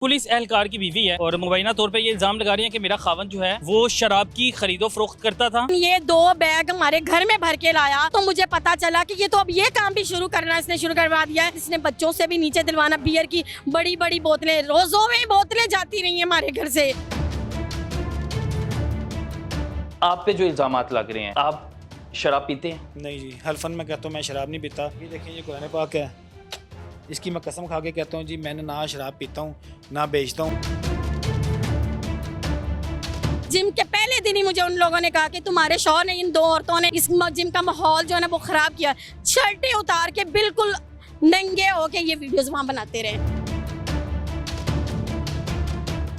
Police एहलकार की बीवी है और मुबैना तौर पे ये इल्जाम लगा रही है कि मेरा खावन जो है वो शराब की खरीदो फरोख्त करता था। ये 2 बैग हमारे घर में भर के लाया तो मुझे पता चला कि ये तो अब ये काम भी शुरू करना इसने शुरू करवा दिया है। इसने बच्चों से भी नीचे दिलवाना, बियर की बड़ी बड़ी बोतलें, रोजों में बोतलें जाती रही हैं हमारे घर से। आप पे जो इल्जामात लग रहे हैं, आप शराब पीते हैं? नहीं जी, हल्फन मैं कहता हूँ मैं शराब नहीं पीता। ये देखिए, ये कुरान पाक है, इसकी मैं कसम खा के कहता हूँ जी, मैंने ना शराब पीता हूँ ना बेचता हूँ। जिम के पहले दिन ही मुझे उन लोगों ने कहा कि तुम्हारे शौहर ने, इन 2 औरतों ने इस जिम का माहौल जो है ना वो खराब किया। शर्टें उतार के बिल्कुल नंगे होके ये वीडियोस वहाँ बनाते रहे।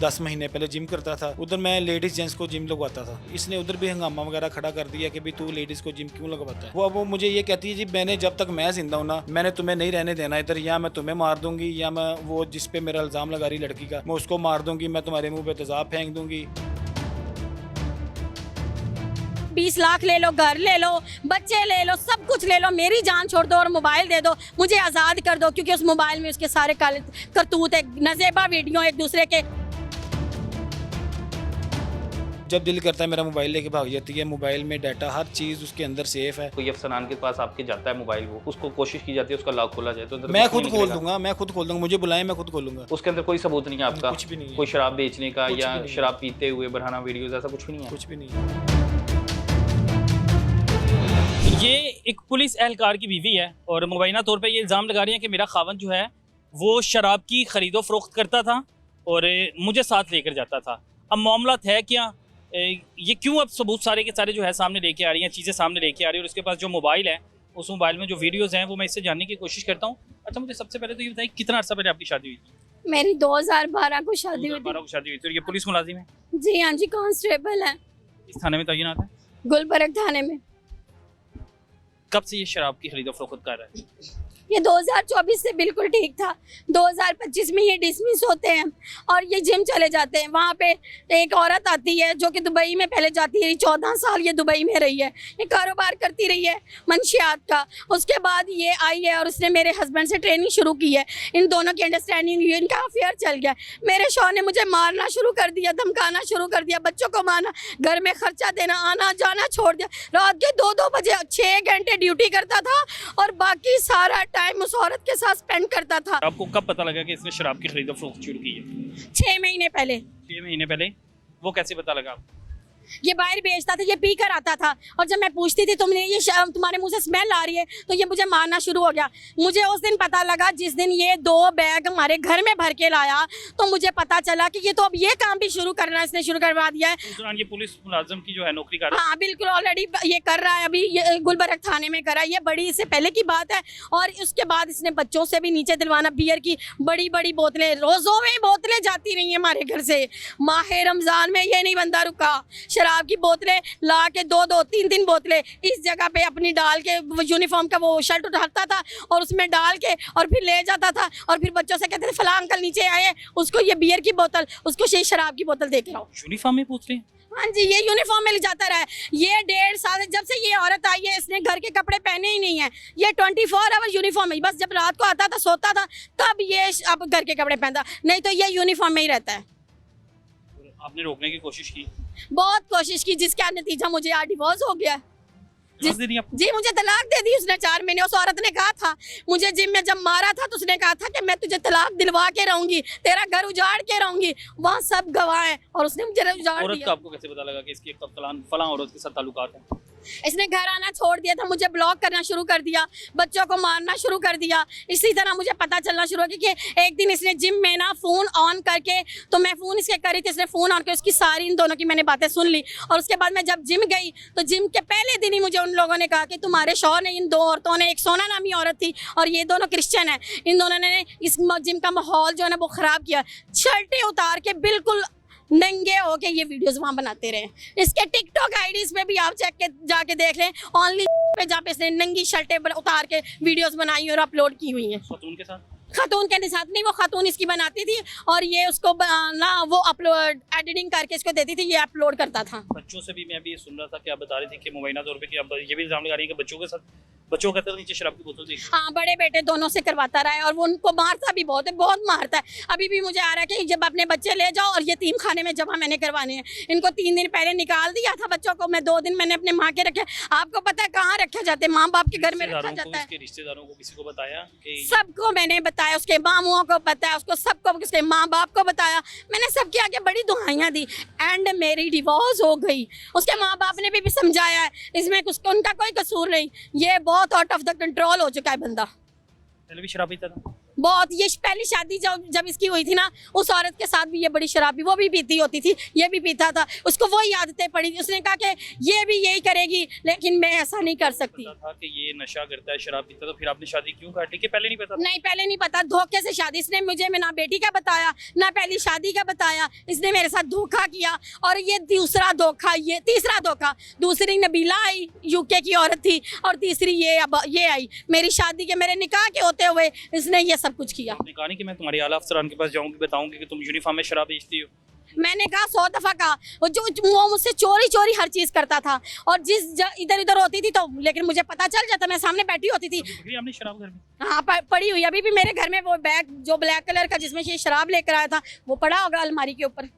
10 महीने पहले जिम करता था, उधर मैं लेडीज जेंट्स को जिम लगवाता था। इसने उधर भी हंगामा वगैरह खड़ा कर दिया कि भाई तू लेडीज को जिम क्यों लगवाता है। वो मुझे ये कहती है जी, मैंने जब तक मैं जिंदा हूं ना, मैंने तुम्हें नहीं रहने देना इधर, या मैं तुम्हें मार दूंगी या मैं वो जिस पे मेरा इल्जाम लगा रही लड़की का, मैं उसको मार दूंगी, मैं तुम्हारे मुंह पे तेजाब फेंक दूंगी। 20 लाख ले लो, घर ले लो, बच्चे ले लो, सब कुछ ले लो, मेरी जान छोड़ दो और मोबाइल दे दो, मुझे आज़ाद कर दो, क्योंकि उस मोबाइल में उसके सारे करतूत है, नजेबा वीडियो एक दूसरे के। जब दिल करता है मेरा मोबाइल लेके भाग जाती है। मोबाइल में डाटा हर चीज़ उसके अंदर सेफ है। कोई अफसरान के पास आपके जाता है मोबाइल, वो उसको कोशिश की जाती है उसका लॉक खोला जाए तो मैं खुद खोल दूंगा, मैं खुद खोल दूंगा, मुझे बुलाएं मैं खुद खोलूंगा। उसके अंदर कोई सबूत नहीं है आपका? कुछ भी नहीं है। कोई शराब बेचने का कुछ या भी नहीं है। शराब पीते हुए बरहाना वीडियोस, ऐसा कुछ भी नहीं है? कुछ भी नहीं है। ये एक पुलिस एहलकार की बीवी है और मुबैना तौर पे ये इल्ज़ाम लगा रही है कि मेरा खावन जो है वो शराब की खरीदो फरोख्त करता था और मुझे साथ लेकर जाता था। अब मामला है क्या, ये क्यों अब सबूत सारे के सारे जो है सामने लेके आ रही हैं, चीज़ें सामने लेके आ रही है, और उसके पास जो मोबाइल है उस मोबाइल में जो वीडियोज़ हैं वो मैं इससे जानने की कोशिश करता हूँ। अच्छा, मुझे सबसे पहले तो ये बताइए, कितना अर्सा पहले आपकी शादी हुई थी? मेरी 2012 को शादी हुई 2012 को शादी हुई थी। और ये पुलिस मुलाजिम है? थी। जी हाँ जी, कांस्टेबल है इस थाने में तैनात है? गुलबर्ग थाने में। कब से ये शराब की खरीदो फरोख्त कर रहा है? ये 2024 से बिल्कुल ठीक था। 2025 में ये डिसमिस होते हैं और ये जिम चले जाते हैं। वहाँ पे एक औरत आती है जो कि दुबई में पहले जाती है, 14 साल ये दुबई में रही है, ये कारोबार करती रही है मंशियात का। उसके बाद ये आई है और उसने मेरे हस्बैंड से ट्रेनिंग शुरू की है। इन दोनों की अंडरस्टैंडिंग हुई, इनका अफेयर चल गया। मेरे शौहर ने मुझे मारना शुरू कर दिया, धमकाना शुरू कर दिया, बच्चों को मारना, घर में खर्चा देना, आना जाना छोड़ दिया। रात के 2-2 बजे 6 घंटे ड्यूटी करता था और बाकी सारा टाइम उस औरत के साथ स्पेंड करता था। आपको कब पता लगा कि इसने शराब की खरीदो फरोख्त शुरू की है? 6 महीने पहले। 6 महीने पहले? वो कैसे पता लगा आपको? ये बाहर बेचता था, ये पी कर आता था और जब मैं पूछती थी तुमने ये तुम्हारे मुंह से स्मेल आ रही है, तो ये मुझे मारना शुरू हो गया। मुझे उस दिन पता लगा जिस दिन ये 2 बैग हमारे घर में भर के लाया, तो मुझे पता चला कि ये तो अब ये काम भी शुरू करना इसने शुरू करवा दिया है। उस दौरान ये पुलिस मुलाजिम की जो है नौकरी कर रहा है? हाँ बिल्कुल, ऑलरेडी ये कर रहा है, अभी ये गुलबर्ग थाने में कर रहा है। ये बड़ी इससे पहले की बात है। और उसके बाद इसने बच्चों से भी नीचे दिलवाना, बियर की बड़ी बड़ी बोतलें, रोजों में बोतलें जाती रही हैं हमारे घर से। माह रमजान में ये नहीं बंदा रुका, शराब की बोतलें ला के 2-2, 3-3 बोतलें इस जगह पे अपनी डाल के, यूनिफॉर्म का वो शर्ट उठाता था और उसमें डाल के और फिर ले जाता था और फिर बच्चों से कहते थे फलां अंकल नीचे आए, उसको ये बियर की बोतल, उसको शराब की बोतल दे के आओ। यूनिफॉर्म में पूछ रहे हैं? हाँ जी, ये यूनिफॉर्म में ले जाता रहा है। ये 1.5 साल जब से ये औरत आई है, इसने घर के कपड़े पहने ही नहीं है। ये 24 आवर यूनिफॉर्म में, बस जब रात को आता था सोता था तब ये अब घर के कपड़े पहनता, नहीं तो ये यूनिफॉर्म में ही रहता है। आपने रोकने की कोशिश की? बहुत कोशिश की, जिसका नतीजा मुझे आज डिवोर्स हो गया। जी मुझे तलाक दे दी उसने 4 महीने। उस औरत ने कहा था मुझे जिम में जब मारा था तो उसने कहा था कि मैं तुझे तलाक दिलवा के रहूंगी, तेरा घर उजाड़ के रहूंगी। वहाँ सब गवाह हैं और उसने मुझे उजाड़ औरत दिया। का आपको कैसे पता लगा कि इसकी फलां औरत के साथ ताल्लुकात हैं? इसने घर आना छोड़ दिया था, मुझे ब्लॉक करना शुरू कर दिया, बच्चों को मारना शुरू कर दिया। इसी तरह मुझे पता चलना शुरू हो गया कि एक दिन इसने जिम में ना फ़ोन ऑन करके, तो मैं फ़ोन इसके करी थी, इसने फ़ोन ऑन करके उसकी सारी इन दोनों की मैंने बातें सुन ली। और उसके बाद मैं जब जिम गई तो जिम के पहले दिन ही मुझे उन लोगों ने कहा कि तुम्हारे शौहर ने, इन 2 औरतों ने, एक सोना नामी औरत थी और ये दोनों क्रिश्चियन हैं, इन दोनों ने इस जिम का माहौल जो है ना वो ख़राब किया। शर्टें उतार के बिल्कुल नंगे होके ये वीडियोस वहाँ बनाते रहे। इसके टिकटॉक आईडीज पे भी आप चेक के जाके देख लें, ओनली पे जहाँ पे इसने नंगी शर्टें उतार के वीडियोस बनाई और अपलोड की हुई हैं। खातून के साथ? खातून के साथ नहीं, वो खातून इसकी बनाती थी और ये उसको ना वो अपलोड एडिटिंग करके इसको देती थी, ये अपलोड करता था। बच्चों से भी मैं भी ये सुन रहा था कि आप बता रहे थे कि मुबैना तौर पे कि अब ये भी इल्जाम लगा रही है कि बच्चों के साथ बच्चों कहते हैं नीचे शराब की बोतल थी। हाँ, बड़े बेटे दोनों से करवाता रहा है और वो उनको मारता भी बहुत है, बहुत मारता है। अभी भी मुझे आ रहा है कि जब अपने बच्चे ले जाओ और यतीम खाने में जमा मैंने करवाने हैं। इनको 3 दिन पहले निकाल दिया था बच्चों को, मैं 2 दिन मैंने अपने माँ के रखे। आपको पता है कहाँ रखे जाते हैं? माँ बाप के घर में रखा जाता है। रिश्तेदारों को किसी को बताया कि सबको मैंने बताया, उसके मामुओं को पता है, उसको सबको, उसके माँ बाप को बताया। मैंने सबके आगे बड़ी दुहाइयाँ दी एंड मेरी डिवोर्स हो गई। उसके माँ बाप ने भी समझाया है, इसमें कुछ उनका कोई कसूर नहीं। ये बहुत आउट ऑफ द कंट्रोल हो चुका है बंदा। पहले भी शराब पीता था? बहुत। ये पहली शादी जब इसकी हुई थी ना, उस औरत के साथ भी ये बड़ी शराबी, वो भी पीती होती थी, ये भी पीता था। उसको वही आदतें पड़ी। उसने कहा कि ये भी यही करेगी, लेकिन मैं ऐसा नहीं कर सकती। पता था कि ये नशा करता है, शराब पीता, तो फिर आपने शादी क्यों काटी? कि पहले नहीं पता था? नहीं, पहले नहीं पता। धोखे से शादी। इसने मुझे ना बेटी का बताया, ना पहली शादी का बताया। इसने मेरे साथ धोखा किया और ये दूसरा धोखा, ये तीसरा धोखा। दूसरी नबीला आई, यूके की औरत थी, और तीसरी ये आई। मेरी शादी के, मेरे निकाह के होते हुए इसने ये सब कुछ किया। आपने कहा नहीं कि मैं तुम्हारी आला अफसरान के पास जाऊंगी, बताऊंगी कि तुम यूनिफॉर्म में शराब बेचती हो? मैंने कहा 100 दफा कहा। वो मुझसे चोरी हर चीज करता था और इधर उधर होती थी तो, लेकिन मुझे पता चल जाता, मैं सामने बैठी होती थी। पकड़ी आपने शराब घर में? हाँ, पड़ी हुई अभी भी मेरे घर में। वो बैग जो ब्लैक कलर का जिसमें ये शराब लेकर आया था, वो पड़ा होगा अलमारी के ऊपर।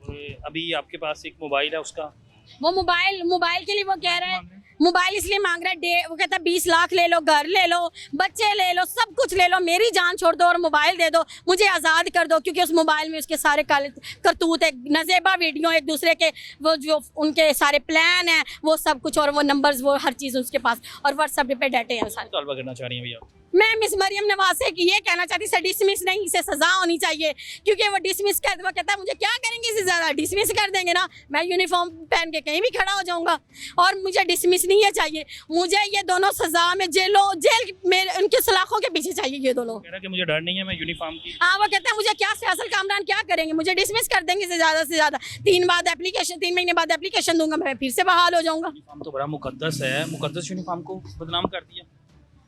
और अभी आपके पास एक मोबाइल है, उसका वो मोबाइल के लिए वो कह रहा है, मोबाइल इसलिए मांग रहा है। वो कहता है 20 लाख ले लो, घर ले लो, बच्चे ले लो, सब कुछ ले लो, मेरी जान छोड़ दो और मोबाइल दे दो, मुझे आज़ाद कर दो। क्योंकि उस मोबाइल में उसके सारे काले करतूत है, नजेबा वीडियो, एक दूसरे के वो जो उनके सारे प्लान हैं, वो सब कुछ, और वो नंबर्स, वो हर चीज़ उसके पास, और व्हाट्सएप पे डाटे हैं सारे। तलबा करना चाह रही हैं भैया? मैं मिस मरियम नवाज से ये कहना चाहती थी, डिसमिस नहीं, इसे सजा होनी चाहिए। क्योंकि वो डिसमिस कर, वो कहता है मुझे क्या करेंगे इससे ज़्यादा, डिसमिस कर देंगे ना, मैं यूनिफॉर्म पहन के कहीं भी खड़ा हो जाऊंगा। और मुझे डिसमिस नहीं है चाहिए, मुझे ये दोनों सजा में जेल में उनके सलाखों के पीछे चाहिए ये दोनों। कह रहा है कि मुझे डर नहीं है, मैं यूनिफॉर्म की। हाँ, वो कहता है मुझे क्या फैसल कामरान क्या करेंगे, मुझे डिसमिस कर देंगे से ज़्यादा। 3 महीने बाद एप्लीकेशन दूंगा, मैं फिर से बहाल हो जाऊंगा। यूनिफॉर्म तो बड़ा मुकद्दस है, मुकद्दस यूनिफॉर्म को बदनाम कर दिया।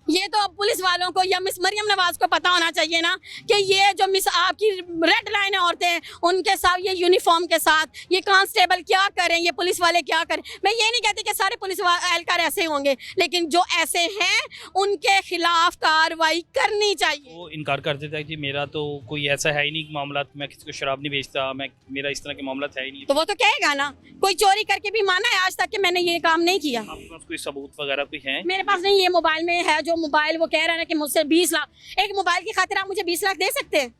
ये तो अब पुलिस वालों को या मिस मरियम नवाज को पता होना चाहिए ना कि ये जो मिस आपकी रेड लाइन औरतें हैं, उनके साथ ये यूनिफॉर्म के साथ ये कांस्टेबल क्या करें, ये पुलिस वाले क्या करें। मैं ये नहीं कहती कि सारे पुलिस एहलकार ऐसे होंगे, लेकिन जो ऐसे हैं उनके खिलाफ कार्रवाई करनी चाहिए। वो इनकार कर देता है कि मेरा तो कोई ऐसा है ही नहीं मामला, मैं किसी को शराब नहीं बेचता, मेरा इस तरह के मामला है ही नहीं। तो वो तो कहेगा ना, कोई चोरी करके भी माना है आज तक कि मैंने ये काम नहीं किया। आपके पास कोई सबूत वगैरह कोई है? मेरे पास नहीं, ये मोबाइल में है। जो मोबाइल वो कह रहा है ना कि मुझसे 20 लाख, एक मोबाइल की खातिर आप मुझे 20 लाख दे सकते हैं?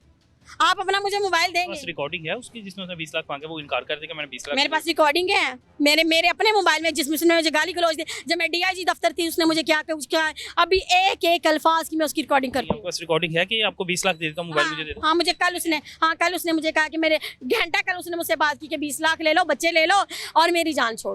आप अपना मुझे मोबाइल देंगे? बस रिकॉर्डिंग है उसकी जिसमें उसने 20 लाख मांगे, वो इनकार कर देगा मैंने 20 लाख। मेरे पास रिकॉर्डिंग है, मेरे अपने मोबाइल में, जिसमें उसने मुझे गाली गलौज दी। जब मैं डीआईजी दफ्तर थी, उसने मुझे क्या अभी एक अल्फाज की मैं उसकी रिकॉर्डिंग कर रही हूँ। रिकॉर्डिंग है कि आपको 20 लाख दे देता हूँ, मोबाइल मुझे दे दो। हाँ, मुझे कल उसने मुझे कहा कि मेरे घंटा कल उसने मुझसे बात की कि 20 लाख ले लो, बच्चे ले लो और मेरी जान छोड़।